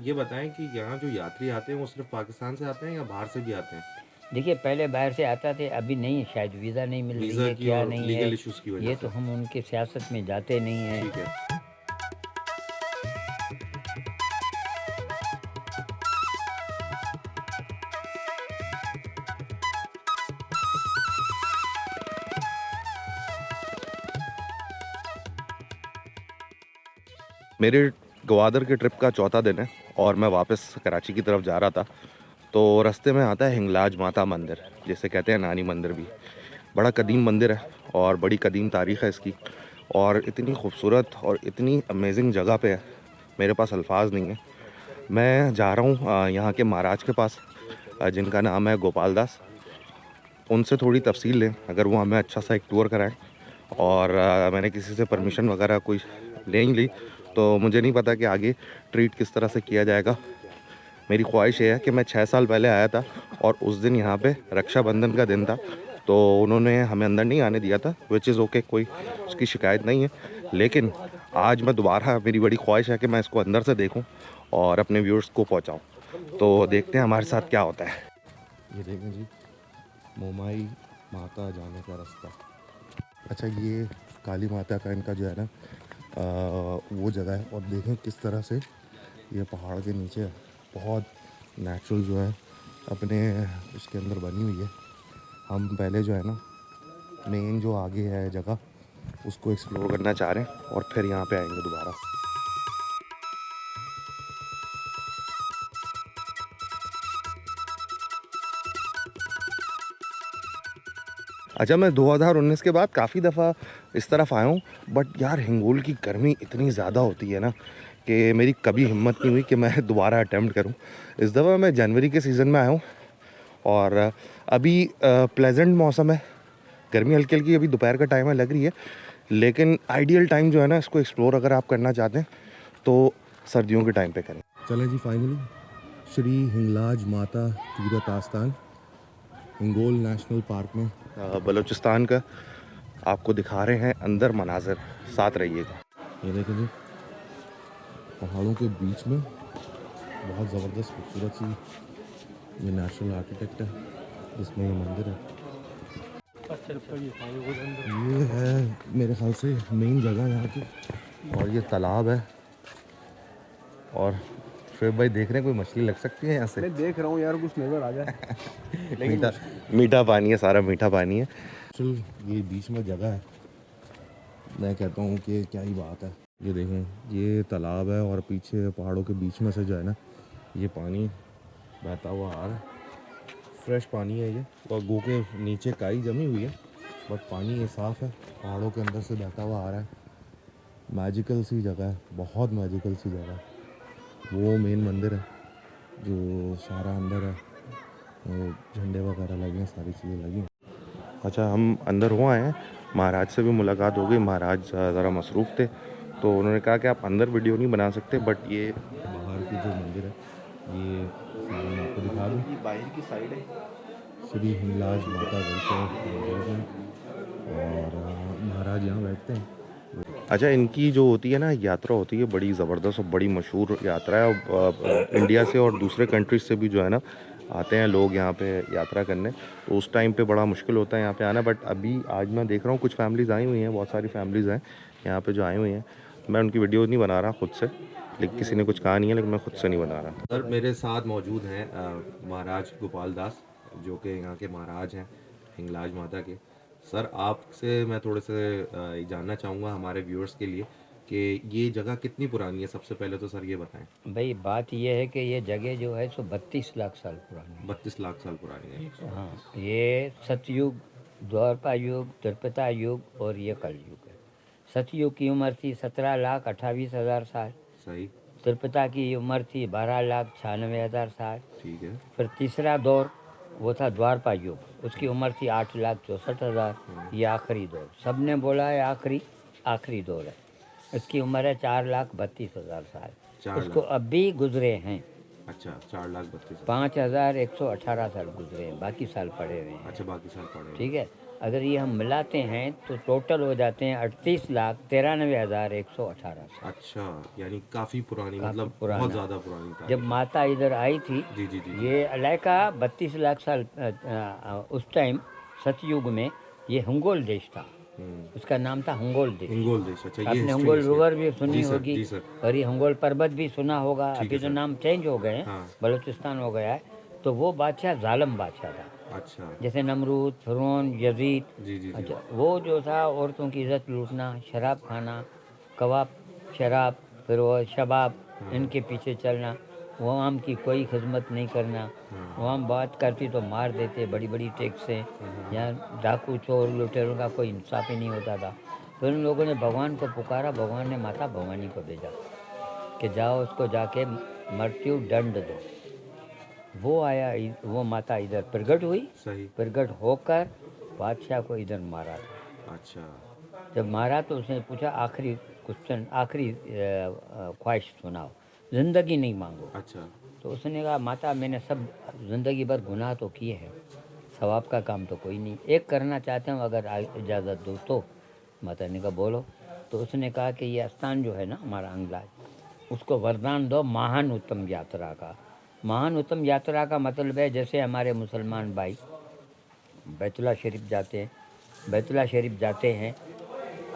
ये बताएं कि यहाँ जो यात्री आते हैं वो सिर्फ पाकिस्तान से आते हैं या बाहर से भी आते हैं? देखिए पहले बाहर से आता थे, अभी नहीं, शायद वीज़ा नहीं मिल रही वीज़ा है, की क्या और नहीं है, लीगल इश्यूज़ की वजह ये से। तो हम उनके सियासत में जाते नहीं हैं। ठीक है। मेरे ग्वादर के ट्रिप का चौथा दिन है और मैं वापस कराची की तरफ जा रहा था। तो रास्ते में आता है हिंगलाज माता मंदिर, जिसे कहते हैं नानी मंदिर भी। बड़ा कदीम मंदिर है और बड़ी कदीम तारीख़ है इसकी, और इतनी खूबसूरत और इतनी अमेजिंग जगह पे है, मेरे पास अल्फाज नहीं है। मैं जा रहा हूँ यहाँ के महाराज के पास, जिनका नाम है गोपाल दास। उनसे थोड़ी तफसील लें, अगर वो हमें अच्छा सा एक टूर कराएं। और मैंने किसी से परमिशन वगैरह कोई ले ही ली, तो मुझे नहीं पता कि आगे ट्रीट किस तरह से किया जाएगा। मेरी ख्वाहिश ये है कि मैं 6 साल पहले आया था और उस दिन यहाँ पे रक्षाबंधन का दिन था, तो उन्होंने हमें अंदर नहीं आने दिया था, विच इज़ ओके, कोई उसकी शिकायत नहीं है। लेकिन आज मैं दोबारा, मेरी बड़ी ख्वाहिश है कि मैं इसको अंदर से देखूं और अपने व्यूअर्स को पहुंचाऊं। तो देखते हैं हमारे साथ क्या होता है। ये देखें जी, मोमाई माता जाने का रास्ता। अच्छा, ये काली माता का इनका जो है ना वो जगह है, और देखें किस तरह से ये पहाड़ के नीचे बहुत नेचुरल जो है अपने उसके अंदर बनी हुई है। हम पहले जो है ना मेन जो आगे है जगह उसको एक्सप्लोर करना चाह रहे हैं और फिर यहाँ पे आएंगे दोबारा। अच्छा, मैं 2019 के बाद काफ़ी दफ़ा इस तरफ आया हूँ, बट यार हिंगोल की गर्मी इतनी ज़्यादा होती है ना कि मेरी कभी हिम्मत नहीं हुई कि मैं दोबारा अटैम्प्ट करूँ। इस दफ़ा मैं जनवरी के सीज़न में आया हूँ और अभी प्लेजेंट मौसम है, गर्मी हल्की हल्की अभी दोपहर का टाइम है लग रही है, लेकिन आइडियल टाइम जो है ना इसको एक्सप्लोर अगर आप करना चाहते हैं तो सर्दियों के टाइम पे करें। चलें जी, फाइनली श्री हिंगलाज माता तीरथ आस्थान हिंगोल नेशनल पार्क में बलूचिस्तान का आपको दिखा रहे हैं अंदर मनाजर, साथ रहिएगा। ये देखें जी, पहाड़ों के बीच में बहुत ज़बरदस्त खूबसूरत सी ये नेचुरल आर्किटेक्ट है जिसमें ये मंदिर है। ये है मेरे ख्याल से मेन जगह यहाँ की, और ये तालाब है। और शोएब भाई देख रहे हैं कोई मछली लग सकती है यहाँ से? मैं देख रहा हूँ यार, कुछ नजर आ जाए। मीठा मीठा पानी है, सारा मीठा पानी है। चल, ये बीच में जगह है, मैं कहता हूँ कि क्या ही बात है। ये देखें, ये तालाब है और पीछे पहाड़ों के बीच में से जो है ना ये पानी बहता हुआ आ रहा है। फ्रेश पानी है ये, और गो के नीचे काई जमी हुई है, बट पानी ये साफ़ है, पहाड़ों के अंदर से बहता हुआ आ रहा है। मैजिकल सी जगह है, बहुत मैजिकल सी जगह है। वो मेन मंदिर है जो सारा अंदर है, वो झंडे वगैरह लगे हैं, सारी चीज़ें लगी हैं। अच्छा, हम अंदर हुआ हैं, महाराज से भी मुलाकात हो गई। महाराज ज़रा मसरूफ़ थे, तो उन्होंने कहा कि आप अंदर वीडियो नहीं बना सकते, बट ये बाहर की जो मंदिर है ये सारा मैं आपको दिखा दूँ। ये बाहर की साइड है, श्री हिंगलाज माता वेलफेयर, और महाराज यहाँ बैठते हैं। अच्छा, इनकी जो होती है ना यात्रा होती है बड़ी ज़बरदस्त और बड़ी मशहूर यात्रा है। इंडिया से और दूसरे कंट्रीज से भी जो है ना आते हैं लोग यहाँ पे यात्रा करने, तो उस टाइम पे बड़ा मुश्किल होता है यहाँ पे आना। बट अभी आज मैं देख रहा हूँ कुछ फैमिलीज़ आई हुई हैं, बहुत सारी फैमिलीज़ हैं यहाँ पे जो आई हुई हैं। मैं उनकी वीडियो नहीं बना रहा खुद से, लेकिन किसी ने कुछ कहा नहीं है, लेकिन मैं खुद से नहीं बना रहा। सर, मेरे साथ मौजूद हैं महाराज गोपाल दास, जो कि यहाँ के महाराज हैं हिंगलाज माता के। सर, आपसे मैं थोड़े से जानना चाहूँगा हमारे व्यूअर्स के लिए कि ये जगह कितनी पुरानी है। सबसे पहले तो सर ये बताएं। भाई बात यह है कि ये जगह जो है सो 32 लाख साल पुरानी है। 32 लाख साल पुरानी है। हाँ, ये सतयुग, द्वापर युग, त्रेता युग और ये कलयुग है। सतयुग की उम्र थी 17,28,000 साल। सही। त्रेता की उम्र थी 12,96,000 साल। ठीक है। फिर तीसरा दौर वो था द्वापर युग, उसकी उम्र थी 8,64,000। ये आखिरी दौर, सब ने बोला है आखिरी दौर है। इसकी उम्र है 4,32,000 साल। 4 उसको लाख। अब भी गुजरे हैं। अच्छा, 4,32,000। 5,118 साल गुजरे हैं, बाकी साल पड़े हुए हैं। अच्छा, बाकी साल पड़े हैं। ठीक है। अगर ये हम मिलाते हैं तो टोटल हो जाते हैं 38,93,118 अच्छा, यानी काफ़ी पुरानी, काफ़ी मतलब पुराना। बहुत ज़्यादा पुरानी तारीख। जब माता इधर आई थी, जी जी जी। ये अलाइका 32 लाख साल उस टाइम सतयुग में ये हंगोल देश था। उसका नाम था हंगोल देश। हिंगोल देश, अच्छा, ये आपने हिस्ट्री हंगोल है इसकी। रिवर भी सुनी जी सर, होगी जी सर। और ये हंगोल पर्वत भी सुना होगा। ठीक अभी है तो सर। नाम चेंज हो गए हैं, हाँ। बलूचिस्तान हो गया है। तो वो बादशाह जालिम बादशाह था, अच्छा। जैसे नमरूद, फिरौन, यजीद। जी जी जी। अच्छा, वो जो था औरतों की इज्जत लूटना, शराब खाना, कबाब, शराब, फिर वो शबाब, इनके पीछे चलना, आवाम की कोई खिदमत नहीं करना। आवाम बात करती तो मार देते, बड़ी बड़ी टैक्सें, यहाँ डाकू चोर लुटेरों का कोई इंसाफ ही नहीं होता था। फिर उन लोगों ने भगवान को पुकारा, भगवान ने माता भवानी को भेजा कि जाओ उसको जाके मृत्यु दंड दो। वो आया, वो माता इधर प्रकट हुई, सही। प्रकट होकर बादशाह को इधर मारा था। अच्छा। जब मारा तो उसने पूछा आखिरी क्वेश्चन, आखिरी ख्वाहिश सुनाओ, ज़िंदगी नहीं मांगो। अच्छा। तो उसने कहा माता मैंने सब ज़िंदगी भर गुनाह तो किए हैं, सवाब का काम तो कोई नहीं, एक करना चाहता हूँ, अगर इजाज़त दो तो। माता ने कहा बोलो। तो उसने कहा कि ये स्थान जो है ना हमारा अंगलाज, उसको वरदान दो महान उत्तम यात्रा का। महान उत्तम यात्रा का मतलब है जैसे हमारे मुसलमान भाई बैतुल्ला शरीफ जाते हैं, बैतुल्ला शरीफ जाते हैं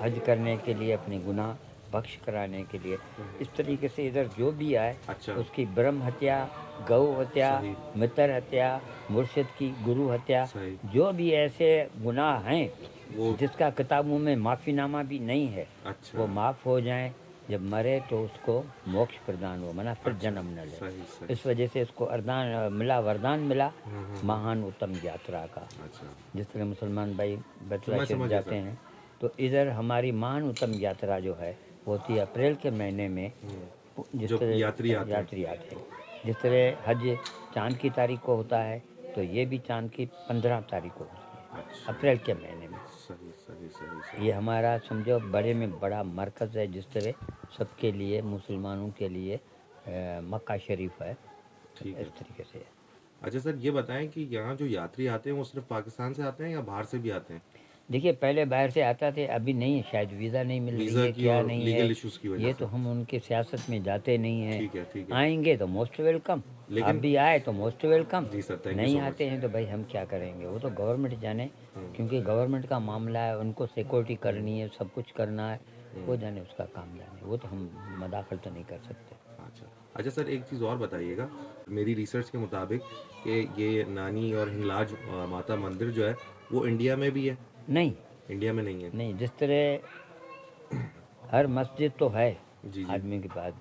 हज करने के लिए, अपने गुनाह बख्श कराने के लिए। इस तरीके से इधर जो भी आए अच्छा। उसकी ब्रह्म हत्या, गौ हत्या, सही। मित्र हत्या, मुर्शिद की गुरु हत्या, सही। जो भी ऐसे गुनाह हैं वो। जिसका किताबों में माफ़ीनामा भी नहीं है, अच्छा। वो माफ़ हो जाएं। जब मरे तो उसको मोक्ष प्रदान हो, मना फिर अच्छा, जन्म न ले। सही सही। इस वजह से इसको वरदान मिला हाँ। महान उत्तम यात्रा का। अच्छा। जिस तरह मुसलमान भाई बैतुल्ला मैं शरीफ समझ गया जाते सर। हैं, तो इधर हमारी महान उत्तम यात्रा जो है वो होती है अप्रैल के महीने में। जिस जो तरह यात्री आते हैं। यात्री आते हैं, जिस तरह हज चांद की तारीख को होता है, तो ये भी चांद की 15 तारीख को होती है, अच्छा। अप्रैल के महीने में। सही सही सही सही। ये हमारा समझो बड़े में बड़ा मरकज़ है, जिस तरह सबके लिए मुसलमानों के लिए मक्का शरीफ है, ठीक है। इस तरीके से। अच्छा सर, ये बताएं कि यहाँ जो यात्री आते हैं वो सिर्फ पाकिस्तान से आते हैं या बाहर से भी आते हैं? देखिए पहले बाहर से आता थे, अभी नहीं, शायद वीज़ा नहीं मिल रही वीज़ा है, की क्या और नहीं है, लीगल इश्यूज की वजह ये से। तो हम उनके सियासत में जाते नहीं हैं। ठीक है, ठीक है। आएंगे तो मोस्ट वेलकम, आप लेकिन भी आए तो मोस्ट वेलकम। जी सर, थैंक यू नहीं सो मच। आते हैं तो भाई हम क्या करेंगे, वो तो गवर्नमेंट जाने, क्योंकि गवर्नमेंट का मामला है, उनको सिक्योरिटी करनी है, सब कुछ करना है, वो जाने, उसका काम जाने, वो तो हम मदाखल तो नहीं कर सकते। अच्छा। अच्छा सर, एक चीज़ और बताइएगा, मेरी रिसर्च के मुताबिक कि ये नानी और हिंगलाज माता मंदिर जो है वो इंडिया में भी है? नहीं इंडिया में नहीं है। नहीं, जिस तरह हर मस्जिद तो है जी जी आदमी के पास,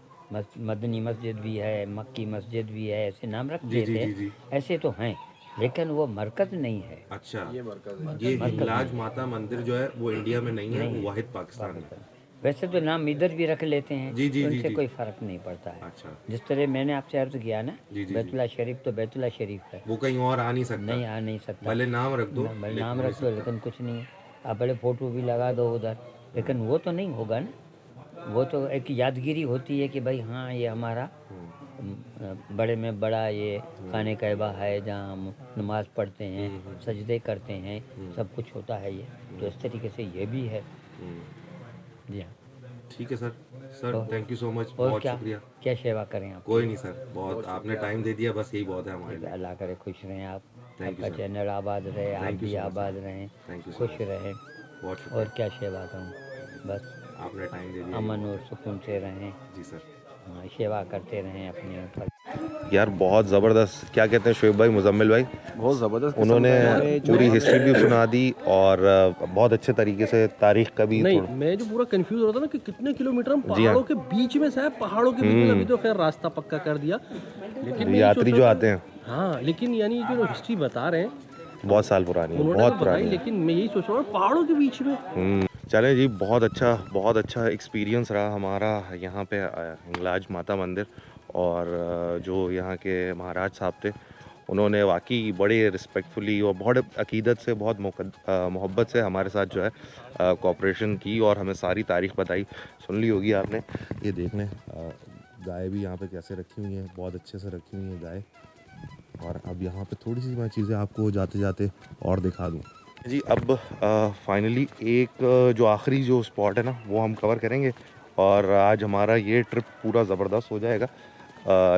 मदनी मस्जिद भी है, मक्की मस्जिद भी है, ऐसे नाम रख जी जी देते जी जी। हैं, ऐसे तो हैं, लेकिन वो मरकज़ नहीं है। अच्छा, ये मरकज है। ये मरकज़ हिंगलाज नहीं है। माता मंदिर जो है वो इंडिया में नहीं है, नहीं वो है, वाहिद पाकिस्तान में है। पाकिस्तान। वैसे तो नाम इधर भी रख लेते हैं, जी जी जी उनसे जी। कोई फ़र्क नहीं पड़ता है। अच्छा। जिस तरह मैंने आपसे अर्ज़ किया ना, जी जी जी। बैतुल्ला शरीफ तो बैतुल्ला शरीफ है, वो कहीं और आ नहीं सकता। नहीं आ नहीं सकता। भले नाम रख दो, भले लेकिन नाम हो नहीं रख दो, सकता। लेकिन कुछ नहीं है। आप भले फ़ोटो भी लगा दो उधर, लेकिन वो तो नहीं होगा ना। वो तो एक यादगिरी होती है कि भाई हाँ ये हमारा बड़े में बड़ा ये खाने कैबा है, जहाँ हम नमाज़ पढ़ते हैं, सजदे करते हैं, सब कुछ होता है ये। तो इस तरीके से ये भी है। जी हाँ। ठीक है सर। सर और- थैंक यू सो मच, और बहुत क्या शुक्रिया। क्या सेवा करें आप? कोई नहीं सर, बहुत आपने टाइम दे दिया, बस यही बहुत है हमारे लिए। अल्लाह करे खुश रहें आप, Thank you, आपका sir. चैनल आबाद रहे, आप Thank you भी so much, आबाद sir. रहें, Thank you so खुश much. रहें। बहुत और शुक्रिया, क्या सेवा करूं, बस आपने टाइम दे दिया, अमन और सुकून से रहें। जी सर। हाँ, सेवा करते रहें अपने ऊपर। यार बहुत ज़बरदस्त, क्या कहते हैं शुएब भाई, मुजम्मिल भाई, बहुत ज़बरदस्त उन्होंने किस्म का है। पूरी हिस्ट्री भी सुना दी और बहुत अच्छे तरीके से तारीख का भी नहीं, थोड़ा। मैं जो पूरा कंफ्यूज हो रहा था ना कि कितने किलोमीटर हम जी हाँ। पहाड़ों के बीच में से है, पहाड़ों के बीच में, अभी तो खैर रास्ता पक्का कर दिया, लेकिन मैं ये यात्री सोच जो रहा था- आते हैं हाँ, लेकिन यानी जो हिस्ट्री बता रहे हैं बहुत साल पुरानी है, उन्होंने बहुत तो बताई, पुरानी है। लेकिन मैं यही सोच रहा हूँ पहाड़ों के बीच में। चलें जी, बहुत अच्छा एक्सपीरियंस रहा हमारा यहाँ पे हिंगलाज माता मंदिर। और जो यहाँ के महाराज साहब थे, उन्होंने वाकई बड़े रिस्पेक्टफुली और बहुत अकीदत से, बहुत मोहब्बत से हमारे साथ जो है कोऑपरेशन की और हमें सारी तारीख बताई। सुन ली होगी आपने। ये देख लें, गाय भी यहाँ पे कैसे रखी हुई हैं, बहुत अच्छे से रखी हुई हैं गाय। और अब यहाँ पे थोड़ी सी मैं चीज़ें आपको जाते जाते और दिखा दूँ। जी अब फाइनली एक जो आखिरी जो स्पॉट है ना वो हम कवर करेंगे और आज हमारा ये ट्रिप पूरा ज़बरदस्त हो जाएगा।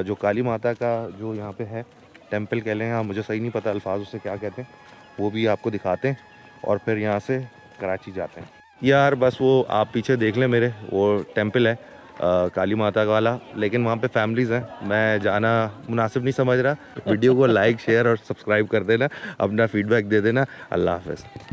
जो काली माता का जो यहाँ पे है टेंपल कह लें, मुझे सही नहीं पता अल्फाज उससे क्या कहते हैं, वो भी आपको दिखाते हैं और फिर यहाँ से कराची जाते हैं। यार बस वो आप पीछे देख लें मेरे, वो टेंपल है काली माता वाला, लेकिन वहाँ पे फैमिलीज़ हैं, मैं जाना मुनासिब नहीं समझ रहा। वीडियो को लाइक शेयर और सब्सक्राइब कर देना, अपना फीडबैक दे देना। अल्लाह हाफ़िज़।